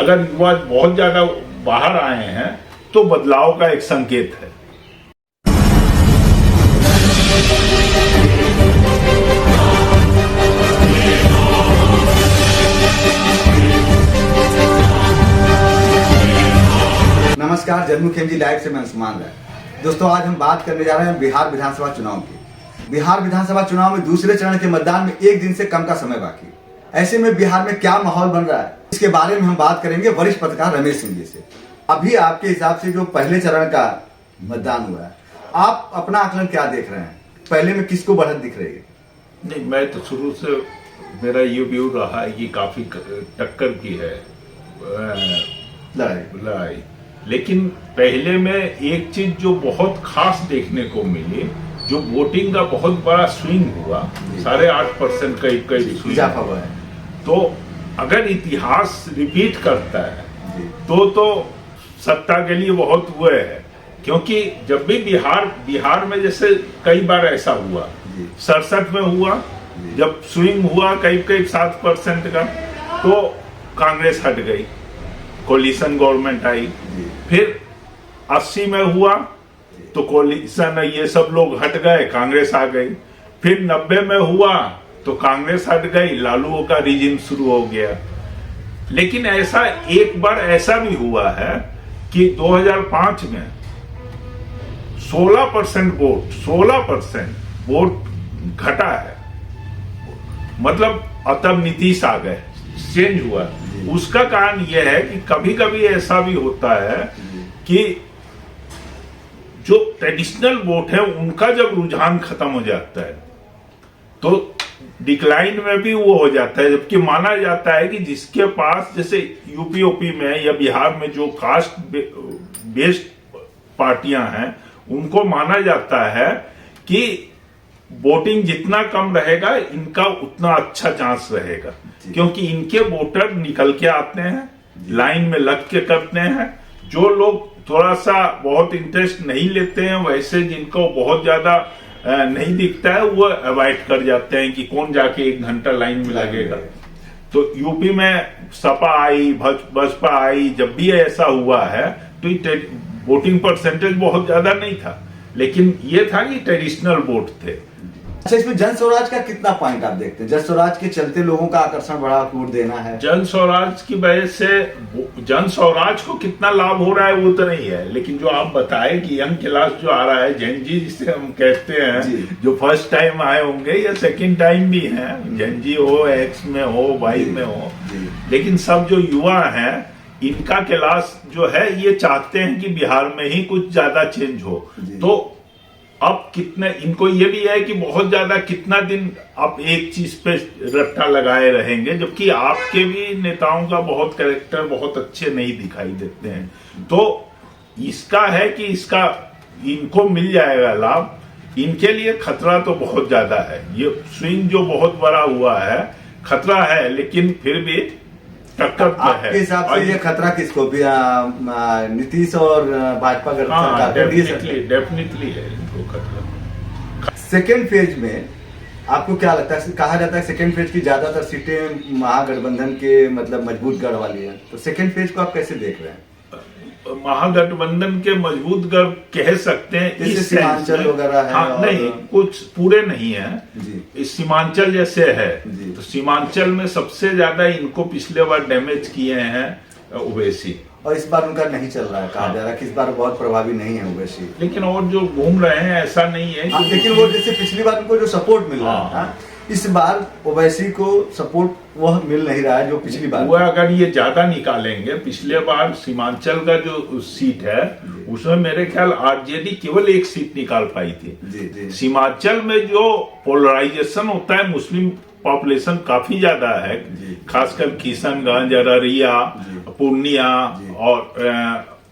अगर युवा बहुत ज्यादा बाहर आए हैं तो बदलाव का एक संकेत है। नमस्कार, जन्मुखेम जी लाइव से मैं अंशुमान राय। दोस्तों, आज हम बात करने जा रहे हैं बिहार विधानसभा चुनाव की। बिहार विधानसभा चुनाव में दूसरे चरण के मतदान में एक दिन से कम का समय बाकी। ऐसे में बिहार में क्या माहौल बन रहा है, इसके बारे में हम बात करेंगे वरिष्ठ पत्रकार रमेश सिंह जी से। अभी आपके हिसाब से जो पहले चरण का मतदान हुआ है, आप अपना आकलन क्या देख रहे हैं? पहले में किसको बढ़त दिख रही है? नहीं, मैं तो शुरू से मेरा ये व्यू रहा है कि काफी टक्कर की है लड़ाई। लेकिन पहले में एक चीज जो बहुत खास देखने को मिली, जो वोटिंग का बहुत बड़ा स्विंग हुआ, 8.5% का स्विंग हुआ है। तो अगर इतिहास रिपीट करता है तो सत्ता के लिए बहुत हुए है। क्योंकि जब भी बिहार में जैसे कई बार ऐसा हुआ, 67 में हुआ, जब स्विंग हुआ कई 7% का, तो कांग्रेस हट गई, कोलिशन गवर्नमेंट आई। फिर 80 में हुआ तो कोलिशन, ये सब लोग हट गए, कांग्रेस आ गई। फिर 90 में हुआ तो कांग्रेस हट गई, लालू का रिजिम शुरू हो गया। लेकिन ऐसा एक बार ऐसा भी हुआ है कि 2005 में 16% वोट घटा है। मतलब तब नीतीश आ गए, चेंज हुआ। उसका कारण यह है कि कभी कभी ऐसा भी होता है कि जो ट्रेडिशनल वोट है उनका जब रुझान खत्म हो जाता है तो डिक्लाइन में भी वो हो जाता है। जबकि माना जाता है कि जिसके पास, जैसे यूपी में या बिहार में जो कास्ट बेस्ड पार्टियां हैं, उनको माना जाता है कि वोटिंग जितना कम रहेगा इनका उतना अच्छा चांस रहेगा, क्योंकि इनके वोटर निकल के आते हैं, लाइन में लग के करते हैं। जो लोग थोड़ा सा बहुत इंटरेस्ट नहीं लेते हैं, वैसे जिनको बहुत ज्यादा नहीं दिखता है, वो अवॉइड कर जाते हैं कि कौन जाके 1 घंटा लाइन में लगेगा। तो यूपी में सपा आई, बसपा आई, जब भी ऐसा हुआ है तो वोटिंग परसेंटेज बहुत ज्यादा नहीं था, लेकिन ये था कि ट्रेडिशनल वोट थे। अच्छा, इसमें जन स्वराज का कितना पॉइंट आप देखते हैं? जन स्वराज के चलते लोगों का आकर्षण बढ़ा, वोट देना है। जन स्वराज की वजह से जन स्वराज को कितना लाभ हो रहा है वो तो नहीं है, लेकिन जो आप बताए कि यंग क्लास जो आ रहा है, जेन जी जिसे हम कहते हैं, जो फर्स्ट टाइम आए होंगे या सेकंड टाइम भी हैं, जेन जी हो, एक्स में हो, वाई में हो, लेकिन सब जो युवा हैं, इनका क्लास जो है ये चाहते हैं कि बिहार में ही कुछ ज्यादा चेंज हो। तो अब कितने, इनको ये भी है कि बहुत ज्यादा कितना दिन आप एक चीज पे रट्टा लगाए रहेंगे, जबकि आपके भी नेताओं का बहुत कैरेक्टर बहुत अच्छे नहीं दिखाई देते हैं। तो इसका है कि इसका इनको मिल जाएगा लाभ। इनके लिए खतरा तो बहुत ज्यादा है। ये स्विंग जो बहुत बड़ा हुआ है, खतरा है, लेकिन फिर भी टक्कर है। आपके हिसाब से ये खतरा किसको भी, नीतीश और भाजपा डेफिनेटली है इनको खतरा। सेकेंड फेज में आपको क्या लगता है? कहा जाता है सेकेंड फेज की ज्यादातर सीटें महागठबंधन के मतलब मजबूत गढ़ वाली है, तो सेकेंड फेज को आप कैसे देख रहे हैं? महागठबंधन के मजबूत गढ़ कह सकते हैं, जैसे सीमांचल वगैरह है। हाँ, नहीं, कुछ पूरे नहीं है। इस सीमांचल जैसे है, तो सीमांचल में सबसे ज्यादा इनको पिछले बार डैमेज किए हैं ओवैसी, और इस बार उनका नहीं चल रहा है। कहा जा रहा है कि इस बार बहुत प्रभावी नहीं है ओवैसी। लेकिन और जो घूम रहे हैं ऐसा नहीं है। लेकिन वो जैसे पिछली बार उनको जो सपोर्ट मिल रहा था, इस बार ओवैसी को सपोर्ट वह मिल नहीं रहा है जो पिछली बार। वो अगर ये ज्यादा निकालेंगे, पिछले बार सीमांचल का जो सीट है उसमें मेरे ख्याल आरजेडी केवल 1 सीट निकाल पाई थी। सीमांचल में जो पोलराइजेशन होता है, मुस्लिम पॉपुलेशन काफी ज्यादा है, खासकर किशनगंज, अररिया, पूर्णिया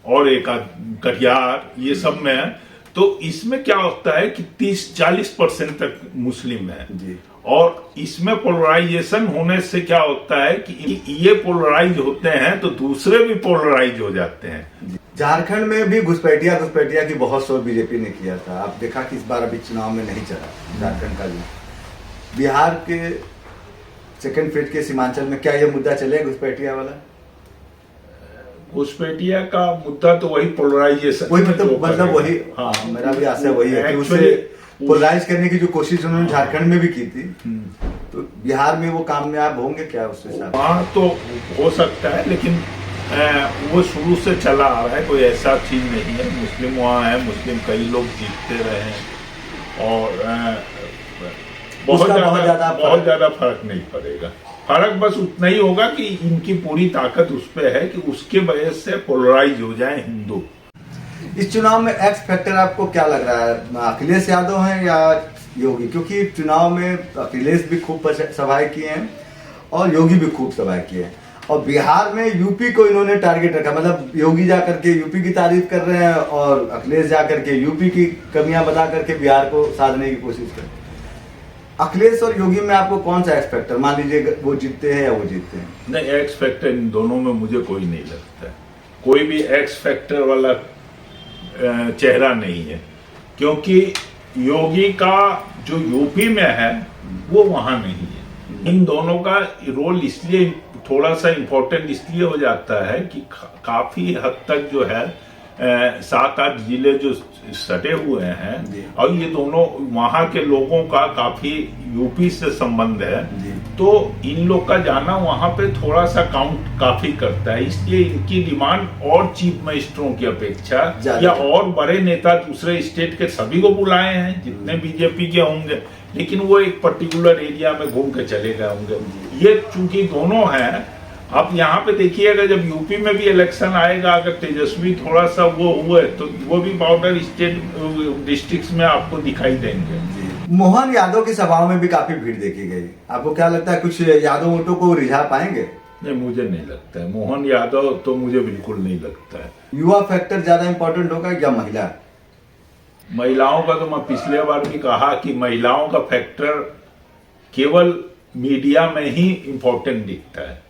और एक कटिहार, ये सब में। तो इसमें क्या होता है कि 30-40% तक मुस्लिम है, और इसमें पोलराइजेशन होने से क्या होता है कि ये पोलराइज होते हैं तो दूसरे भी पोलराइज हो जाते हैं। झारखंड में भी घुसपैठिया की बहुत शोर बीजेपी ने किया था। आप देखा कि इस बार अभी चुनाव में नहीं चला झारखंड का भी। बिहार के सेकंड फेज के सीमांचल में क्या ये मुद्दा चलेगा घुसपैठिया वाला? घुसपैठिया का मुद्दा तो वही पोलराइजेशन, वही मतलब वही, हाँ, मेरा भी आशा वही है कि उसे Actually, पोलराइज करने की जो कोशिश उन्होंने झारखंड में भी की थी, तो बिहार में वो कामयाब होंगे क्या उसके साथ? वहाँ तो हो सकता है, लेकिन वो शुरू से चला आ रहा है, कोई ऐसा चीज नहीं है। मुस्लिम वहाँ है, मुस्लिम कई लोग जीतते रहे हैं, और बहुत ज्यादा फर्क नहीं पड़ेगा। फर्क बस उतना ही होगा कि इनकी पूरी ताकत उस पर है कि उसके वजह से पोलराइज हो जाए हिंदू। इस चुनाव में एक्स फैक्टर आपको क्या लग रहा है? अखिलेश यादव हैं या योगी? क्योंकि चुनाव में अखिलेश भी खूब सभाएं किए हैं और योगी भी खूब सभाएं किए हैं, और बिहार में यूपी को इन्होंने टारगेट रखा। मतलब योगी जाकर के यूपी की तारीफ कर रहे हैं और अखिलेश जाकर के यूपी की कमियां बता करके बिहार को साधने की कोशिश कर रहे हैं। अखिलेश और योगी में आपको कौन सा एक्स फैक्टर, मान लीजिए वो जीतते हैं या वो जीतते हैं? नहीं, एक्स फैक्टर इन दोनों में मुझे कोई नहीं लगता है। कोई भी एक्स फैक्टर वाला चेहरा नहीं है, क्योंकि योगी का जो यूपी में है वो वहां नहीं है। इन दोनों का रोल इसलिए थोड़ा सा इम्पोर्टेंट इसलिए हो जाता है कि काफी हद तक जो है 7-8 जिले जो सटे हुए हैं, और ये दोनों वहां के लोगों का काफी यूपी से संबंध है, तो इन लोग का जाना वहां पे थोड़ा सा काउंट काफी करता है। इसलिए इनकी डिमांड और चीफ मिनिस्टरों की अपेक्षा या और बड़े नेता दूसरे स्टेट के सभी को बुलाए हैं जितने बीजेपी के होंगे, लेकिन वो एक पर्टिकुलर एरिया में घूम के चले गए होंगे। ये चूंकि दोनों हैं, अब यहाँ पे देखिएगा जब यूपी में भी इलेक्शन आएगा, अगर तेजस्वी थोड़ा सा वो हुए तो वो भी बॉर्डर स्टेट डिस्ट्रिक्ट्स में आपको दिखाई देंगे। मोहन यादव की सभाओं में भी काफी भीड़ देखी गई। आपको क्या लगता है, कुछ यादव वोटों को रिझा पाएंगे? नहीं, मुझे नहीं लगता है। मोहन यादव तो मुझे बिल्कुल नहीं लगता है। युवा फैक्टर ज्यादा इंपॉर्टेंट होगा या महिला? महिलाओं का तो मैं पिछले बार भी कहा कि महिलाओं का फैक्टर केवल मीडिया में ही इंपॉर्टेंट दिखता है।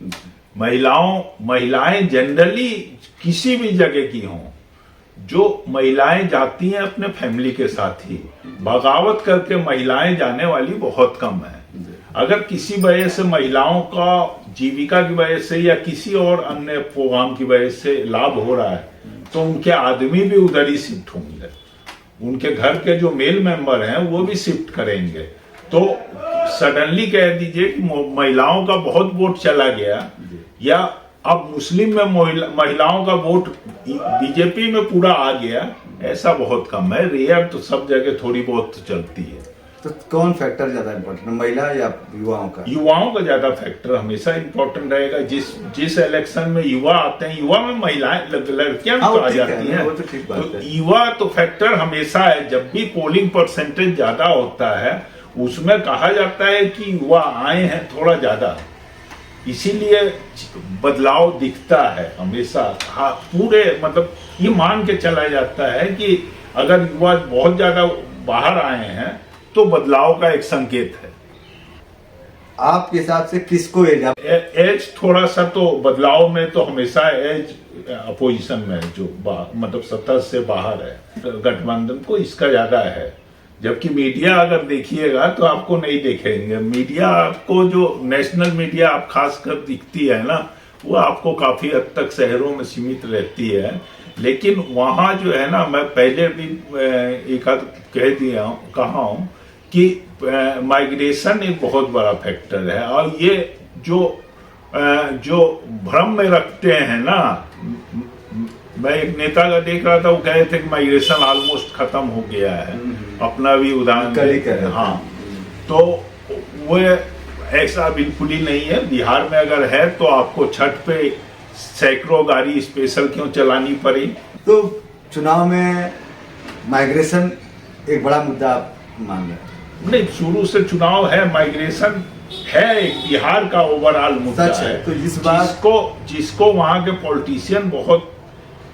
महिलाएं जनरली किसी भी जगह की हों, जो महिलाएं जाती हैं अपने फैमिली के साथ ही, बगावत करके महिलाएं जाने वाली बहुत कम है। अगर किसी वजह से महिलाओं का जीविका की वजह से या किसी और अन्य प्रोग्राम की वजह से लाभ हो रहा है, तो उनके आदमी भी उधर ही शिफ्ट होंगे, उनके घर के जो मेल मेंबर हैं वो भी शिफ्ट करेंगे। तो सडनली कह दीजिए कि महिलाओं का बहुत वोट चला गया, या अब मुस्लिम में महिलाओं का वोट बीजेपी में पूरा आ गया, ऐसा बहुत कम है। रेयर तो सब जगह थोड़ी बहुत चलती है। तो कौन फैक्टर ज्यादा इम्पोर्टेंट, महिला या युवाओं का? युवाओं का ज्यादा फैक्टर हमेशा इम्पोर्टेंट रहेगा। जिस इलेक्शन में युवा आते हैं, युवा में महिलाएं लड़कियां भी तो आ जाती हैं, तो युवा तो फैक्टर हमेशा है। जब भी पोलिंग परसेंटेज ज्यादा होता है उसमें कहा जाता है कि युवा आए हैं थोड़ा ज्यादा, इसीलिए बदलाव दिखता है हमेशा। हाँ, पूरे मतलब ये मान के चला जाता है कि अगर युवा बहुत ज्यादा बाहर आए हैं तो बदलाव का एक संकेत है। आपके हिसाब से किसको एज थोड़ा सा तो बदलाव में तो हमेशा एज अपोजिशन में जो मतलब सत्ता से बाहर है, गठबंधन को इसका ज्यादा है। जबकि मीडिया अगर देखिएगा तो आपको नहीं देखेंगे। मीडिया आपको जो नेशनल मीडिया आप खासकर दिखती है ना, वो आपको काफी हद तक शहरों में सीमित रहती है। लेकिन वहां जो है ना, मैं पहले भी एक आध कहा हूं कि माइग्रेशन एक बहुत बड़ा फैक्टर है। और ये जो भ्रम में रखते हैं ना, मैं एक नेता का देख रहा था, वो कह रहे थे कि माइग्रेशन ऑलमोस्ट खत्म हो गया है। अपना भी उदाहरण, हाँ, तो वो ऐसा बिल्कुल ही नहीं है। बिहार में अगर है तो आपको छठ पे सैकड़ों गाड़ी स्पेशल क्यों चलानी पड़ी? तो चुनाव में माइग्रेशन एक बड़ा मुद्दा मान रहे हैं? नहीं, शुरू से चुनाव है, माइग्रेशन है एक बिहार का ओवरऑल मुद्दा है। तो इस बार जिसको वहां के पॉलिटिशियन बहुत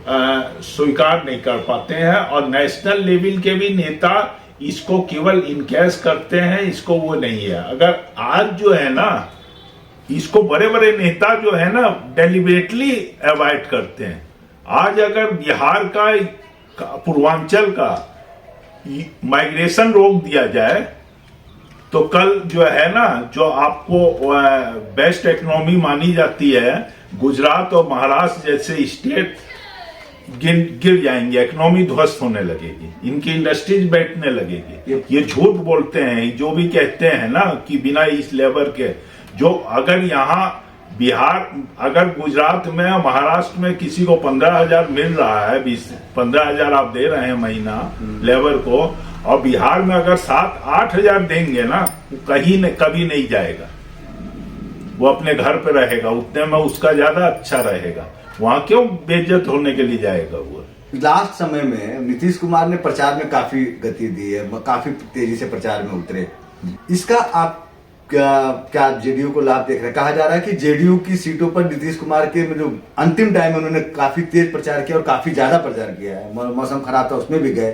स्वीकार नहीं कर पाते हैं, और नेशनल लेवल के भी नेता इसको केवल इनकैश करते हैं, इसको वो नहीं है। अगर आज जो है ना, इसको बड़े बड़े नेता जो है ना डेलिबरेटली अवॉइड करते हैं। आज अगर बिहार का पूर्वांचल का माइग्रेशन रोक दिया जाए तो कल जो है ना, जो आपको बेस्ट इकोनॉमी मानी जाती है, गुजरात और महाराष्ट्र जैसे स्टेट गिर जाएंगे, इकोनॉमी ध्वस्त होने लगेगी, इनकी इंडस्ट्रीज बैठने लगेगी। ये झूठ बोलते हैं जो भी कहते हैं ना कि बिना इस लेबर के, जो अगर यहाँ बिहार, अगर गुजरात में महाराष्ट्र में किसी को 15,000 मिल रहा है, 15,000 आप दे रहे हैं महीना लेबर को, और बिहार में अगर 7-8 हजार देंगे ना, कहीं न कभी नहीं जाएगा, वो अपने घर पे रहेगा, उतने में उसका ज्यादा अच्छा रहेगा। वहां क्यों बेइज्जत होने के लिए जाएगा वो? लास्ट समय में नीतीश कुमार ने प्रचार में काफी गति दी है, काफी तेजी से प्रचार में उतरे। इसका आप क्या जेडीयू को लाभ देख रहे हैं? कहा जा रहा है कि जेडीयू की सीटों पर नीतीश कुमार के जो अंतिम टाइम में उन्होंने काफी तेज प्रचार किया और काफी ज्यादा प्रचार किया है, मौसम खराब था उसमें भी गए।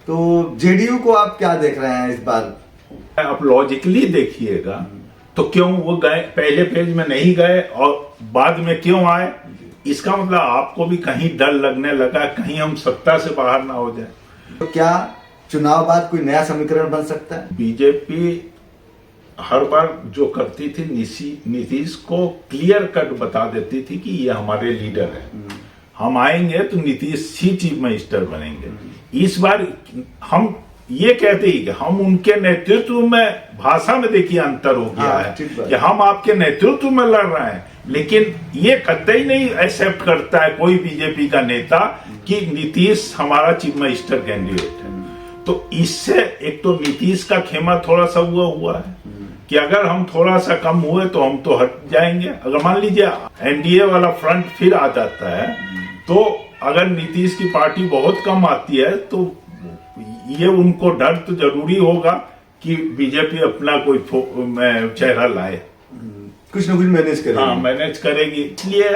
तो जेडीयू को आप क्या देख रहे हैं इस बार? आप लॉजिकली देखिएगा तो क्यों वो गए, पहले फेज में नहीं गए और बाद में क्यों आए? इसका मतलब आपको भी कहीं डर लगने लगा, कहीं हम सत्ता से बाहर ना हो जाए। तो क्या चुनाव बाद कोई नया समीकरण बन सकता है? बीजेपी हर बार जो करती थी, नीतीश को क्लियर कट बता देती थी कि ये हमारे लीडर है, हम आएंगे तो नीतीश ही चीफ मिनिस्टर बनेंगे। इस बार हम ये कहते ही कि हम उनके नेतृत्व में, भाषा में देखिए अंतर हो गया है कि हम आपके नेतृत्व में लड़ रहे हैं, लेकिन ये कतई नहीं एक्सेप्ट करता है कोई बीजेपी का नेता कि नीतीश हमारा चीफ मिनिस्टर कैंडिडेट है। तो इससे एक तो नीतीश का खेमा थोड़ा सा हुआ है कि अगर हम थोड़ा सा कम हुए तो हम तो हट जाएंगे। अगर मान लीजिए एनडीए वाला फ्रंट फिर आ जाता है, तो अगर नीतीश की पार्टी बहुत कम आती है तो ये उनको डर तो जरूरी होगा कि बीजेपी अपना कोई चेहरा लाए, कुछ न कुछ मैनेज करेगी। हाँ, मैनेज करेगी। इसलिए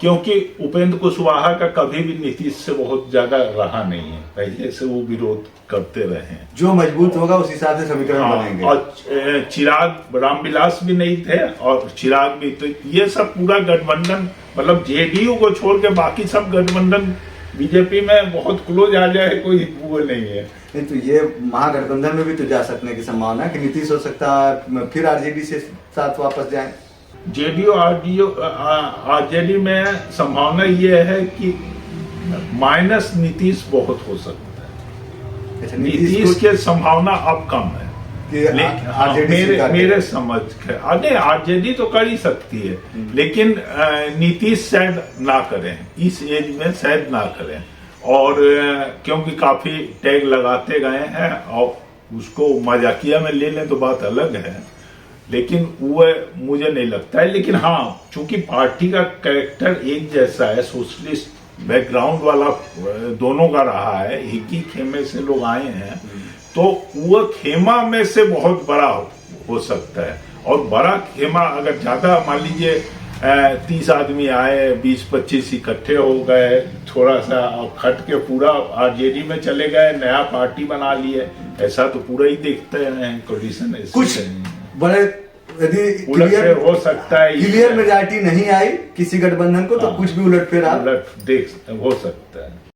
क्योंकि उपेंद्र कुशवाहा का कभी भी नीतीश से बहुत ज्यादा रहा नहीं है, पहले से वो विरोध करते रहे हैं। जो मजबूत होगा उस हिसाब से समीकरण बनेंगे। और चिराग रामविलास भी नहीं थे और चिराग भी, तो ये सब पूरा गठबंधन, मतलब जेडीयू को छोड़ के बाकी सब गठबंधन बीजेपी में बहुत क्लोज आ जाए, कोई वो नहीं है। नहीं तो ये महागठबंधन में भी तो जा सकने की संभावना है कि नीतीश हो सकता है फिर आरजेडी से साथ वापस जाए। जेडीयू आरजेडी में संभावना ये है कि माइनस नीतीश बहुत हो सकता है। अच्छा, नीतीश के संभावना अब कम है कि मेरे समझ के आगे आरजेडी तो कर ही सकती है, लेकिन नीतीश शायद ना करें, इस एज में शायद ना करें। और क्योंकि काफी टैग लगाते गए हैं और उसको मजाकिया में ले लें तो बात अलग है, लेकिन वो मुझे नहीं लगता है। लेकिन हाँ, चूंकि पार्टी का कैरेक्टर एक जैसा है, सोशलिस्ट बैकग्राउंड वाला दोनों का रहा है, एक ही खेमे से लोग आए हैं, तो वो खेमा में से बहुत बड़ा हो सकता है। और बड़ा खेमा अगर ज्यादा, मान लीजिए 30 आदमी आए, 20-25 इकट्ठे हो गए, थोड़ा सा खट के पूरा आरजेडी में चले गए, नया पार्टी बना लिए, ऐसा तो पूरा ही देखते हैं कंडीशन। कुछ बड़े यदि क्लियर हो सकता है, क्लियर मेजॉरिटी नहीं आई किसी गठबंधन को, तो कुछ भी उलटफेर हो सकता है।